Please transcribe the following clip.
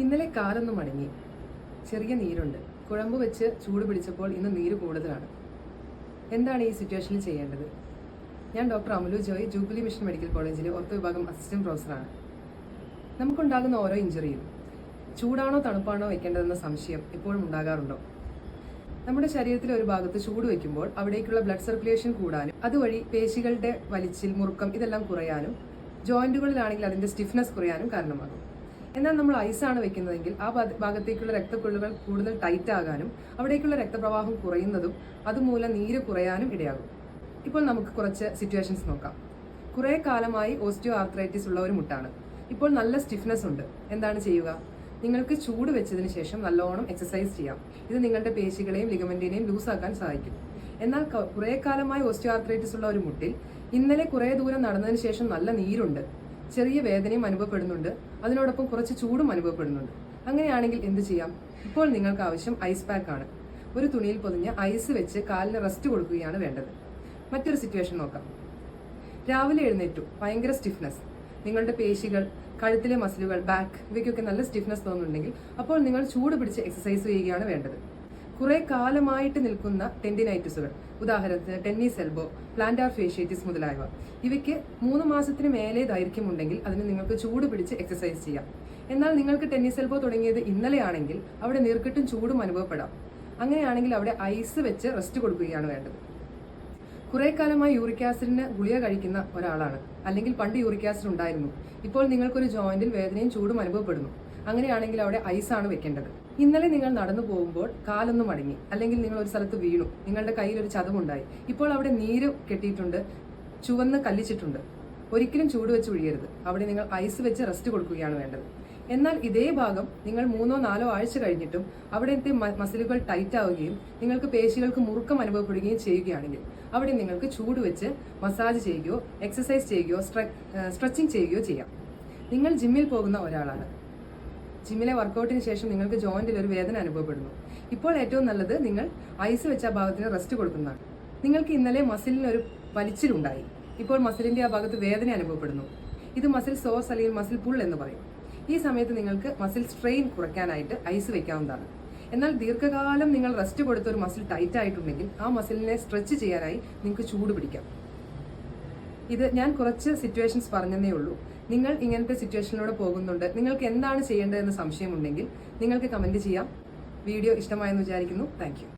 ഇന്നലെ കാലൊന്ന് മടങ്ങി, ചെറിയ നീരുണ്ട്. കുഴമ്പ് വെച്ച് ചൂട് പിടിച്ചപ്പോൾ ഇന്ന് നീര് കൂടുതലാണ്. എന്താണ് ഈ സിറ്റുവേഷനിൽ ചെയ്യേണ്ടത്? ഞാൻ ഡോക്ടർ അമലു ജോയ്, ജൂബിലി മിഷൻ മെഡിക്കൽ കോളേജിലെ ഓർത്തോ വിഭാഗം അസിസ്റ്റന്റ് പ്രൊഫസറാണ്. നമുക്കുണ്ടാകുന്ന ഓരോ ഇഞ്ചുറിയും ചൂടാണോ തണുപ്പാണോ വെക്കേണ്ടതെന്ന സംശയം എപ്പോഴും ഉണ്ടാകാറുണ്ടോ? നമ്മുടെ ശരീരത്തിലെ ഒരു ഭാഗത്ത് ചൂട് വയ്ക്കുമ്പോൾ അവിടേക്കുള്ള ബ്ലഡ് സർക്കുലേഷൻ കൂടാനും അതുവഴി പേശികളുടെ വലിച്ചിൽ, മുറുക്കം ഇതെല്ലാം കുറയാനും ജോയിന്റുകളിലാണെങ്കിൽ അതിന്റെ സ്റ്റിഫ്നെസ് കുറയാനും കാരണമാകും. എന്നാൽ നമ്മൾ ഐസാണ് വെക്കുന്നതെങ്കിൽ ആ ഭാഗത്തേക്കുള്ള രക്തക്കൊള്ളുകൾ കൂടുതൽ ടൈറ്റ് ആകാനും അവിടേക്കുള്ള രക്തപ്രവാഹം കുറയുന്നതും അതുമൂലം നീര് കുറയാനും ഇടയാകും. ഇപ്പോൾ നമുക്ക് കുറച്ച് സിറ്റുവേഷൻസ് നോക്കാം. കുറേ കാലമായി ഓസ്റ്റിയോ ആർത്രൈറ്റിസ് ഉള്ള ഒരു മുട്ടാണ്. ഇപ്പോൾ നല്ല സ്റ്റിഫ്നെസ് ഉണ്ട്. എന്താണ് ചെയ്യുക? നിങ്ങൾക്ക് ചൂട് വെച്ചതിന് ശേഷം നല്ലോണം എക്സസൈസ് ചെയ്യാം. ഇത് നിങ്ങളുടെ പേശികളെയും ലിഗമെന്റിനെയും ലൂസാക്കാൻ സഹായിക്കും. എന്നാൽ കുറേ കാലമായി ഓസ്റ്റിയോ ആർത്രൈറ്റിസ് ഉള്ള ഒരു മുട്ടിൽ ഇന്നലെ കുറേ ദൂരം നടന്നതിന് ശേഷം നല്ല നീരുണ്ട്, ചെറിയ വേദനയും അനുഭവപ്പെടുന്നുണ്ട്, അതിനോടൊപ്പം കുറച്ച് ചൂടും അനുഭവപ്പെടുന്നുണ്ട്. അങ്ങനെയാണെങ്കിൽ എന്ത് ചെയ്യാം? ഇപ്പോൾ നിങ്ങൾക്ക് ആവശ്യം ഐസ് പാക്ക് ആണ്. ഒരു തുണിയിൽ പൊതിഞ്ഞ് ഐസ് വെച്ച് കാലിന് റെസ്റ്റ് കൊടുക്കുകയാണ് വേണ്ടത്. മറ്റൊരു സിറ്റുവേഷൻ നോക്കാം. രാവിലെ എഴുന്നേറ്റു, ഭയങ്കര സ്റ്റിഫ്നെസ്, നിങ്ങളുടെ പേശികൾ, കഴുത്തിലെ മസിലുകൾ, ബാക്ക് ഇവയ്ക്കൊക്കെ നല്ല സ്റ്റിഫ്നെസ് തോന്നുന്നുണ്ടെങ്കിൽ അപ്പോൾ നിങ്ങൾ ചൂട് പിടിച്ച് എക്സസൈസ് ചെയ്യുകയാണ് വേണ്ടത്. കുറെ കാലമായിട്ട് നിൽക്കുന്ന ടെൻഡിനൈറ്റിസുകൾ, ഉദാഹരണത്തിന് ടെന്നീസ് എൽബോ, പ്ലാന്റാർ ഫേഷ്യേറ്റിസ് മുതലായവ, ഇവയ്ക്ക് 3 മാസത്തിന് മേലെ ദൈർഘ്യമുണ്ടെങ്കിൽ അതിന് നിങ്ങൾക്ക് ചൂട് പിടിച്ച് എക്സസൈസ് ചെയ്യാം. എന്നാൽ നിങ്ങൾക്ക് ടെന്നീസ് എൽബോ തുടങ്ങിയത് ഇന്നലെയാണെങ്കിൽ അവിടെ നീർക്കെട്ടും ചൂടും അനുഭവപ്പെടാം. അങ്ങനെയാണെങ്കിൽ അവിടെ ഐസ് വെച്ച് റെസ്റ്റ് കൊടുക്കുകയാണ് വേണ്ടത്. കുറെ കാലമായി യൂറിക് ആസിഡിന് ഗുളിക കഴിക്കുന്ന ഒരാളാണ്, അല്ലെങ്കിൽ പണ്ട് യൂറിക് ആസിഡ് ഉണ്ടായിരുന്നു, ഇപ്പോൾ നിങ്ങൾക്കൊരു ജോയിന്റിൽ വേദനയും ചൂടും അനുഭവപ്പെടുന്നു. അങ്ങനെയാണെങ്കിൽ അവിടെ ഐസാണ് വെക്കേണ്ടത്. ഇന്നലെ നിങ്ങൾ നടന്നു പോകുമ്പോൾ കാലൊന്ന് മടങ്ങി, അല്ലെങ്കിൽ നിങ്ങൾ ഒരു സ്ഥലത്ത് വീണു, നിങ്ങളുടെ കയ്യിൽ ഒരു ചതവുണ്ടായി, ഇപ്പോൾ അവിടെ നീര് കെട്ടിയിട്ടുണ്ട്, ചുവന്ന് കല്ലിച്ചിട്ടുണ്ട്. ഒരിക്കലും ചൂട് വെച്ച് ഒഴിയരുത്. അവിടെ നിങ്ങൾ ഐസ് വെച്ച് റെസ്റ്റ് കൊടുക്കുകയാണ് വേണ്ടത്. എന്നാൽ ഇതേ ഭാഗം നിങ്ങൾ 3-4 ആഴ്ച കഴിഞ്ഞിട്ടും അവിടുത്തെ മസിലുകൾ ടൈറ്റ് ആവുകയും നിങ്ങൾക്ക് പേശികൾക്ക് മുറുക്കം അനുഭവപ്പെടുകയും ചെയ്യുകയാണെങ്കിൽ അവിടെ നിങ്ങൾക്ക് ചൂട് വെച്ച് മസാജ് ചെയ്യുകയോ എക്സസൈസ് ചെയ്യുകയോ സ്ട്രെച്ചിങ് ചെയ്യുകയോ ചെയ്യാം. നിങ്ങൾ ജിമ്മിൽ പോകുന്ന ഒരാളാണ്. ജിമ്മിലെ വർക്കൗട്ടിന് ശേഷം നിങ്ങൾക്ക് ജോയിന്റിൽ ഒരു വേദന അനുഭവപ്പെടുന്നു. ഇപ്പോൾ ഏറ്റവും നല്ലത് നിങ്ങൾ ഐസ് വെച്ച ആ ഭാഗത്തിന് റെസ്റ്റ് കൊടുക്കുന്നതാണ്. നിങ്ങൾക്ക് ഇന്നലെ മസിലിനൊരു വലിച്ചിലുണ്ടായി, ഇപ്പോൾ മസിലിന്റെ ആ ഭാഗത്ത് വേദന അനുഭവപ്പെടുന്നു. ഇത് മസിൽ സോഴ്സ് അല്ലെങ്കിൽ മസിൽ പുൾ എന്ന് പറയും. ഈ സമയത്ത് നിങ്ങൾക്ക് മസിൽ സ്ട്രെയിൻ കുറയ്ക്കാനായിട്ട് ഐസ് വെക്കാവുന്നതാണ്. എന്നാൽ ദീർഘകാലം നിങ്ങൾ റെസ്റ്റ് കൊടുത്ത ഒരു മസിൽ ടൈറ്റ് ആയിട്ടുണ്ടെങ്കിൽ ആ മസിലിനെ സ്ട്രെച്ച് ചെയ്യാനായി നിങ്ങൾക്ക് ചൂട് പിടിക്കാം. ഇത് ഞാൻ കുറച്ച് സിറ്റുവേഷൻസ് പറഞ്ഞതേ ഉള്ളൂ. നിങ്ങൾ ഇങ്ങനത്തെ സിറ്റുവേഷനിലൂടെ പോകുന്നുണ്ട്, നിങ്ങൾക്ക് എന്താണ് ചെയ്യേണ്ടതെന്ന് സംശയമുണ്ടെങ്കിൽ നിങ്ങൾക്ക് കമന്റ് ചെയ്യാം. വീഡിയോ ഇഷ്ടമായെന്ന് വിചാരിക്കുന്നു. Thank you.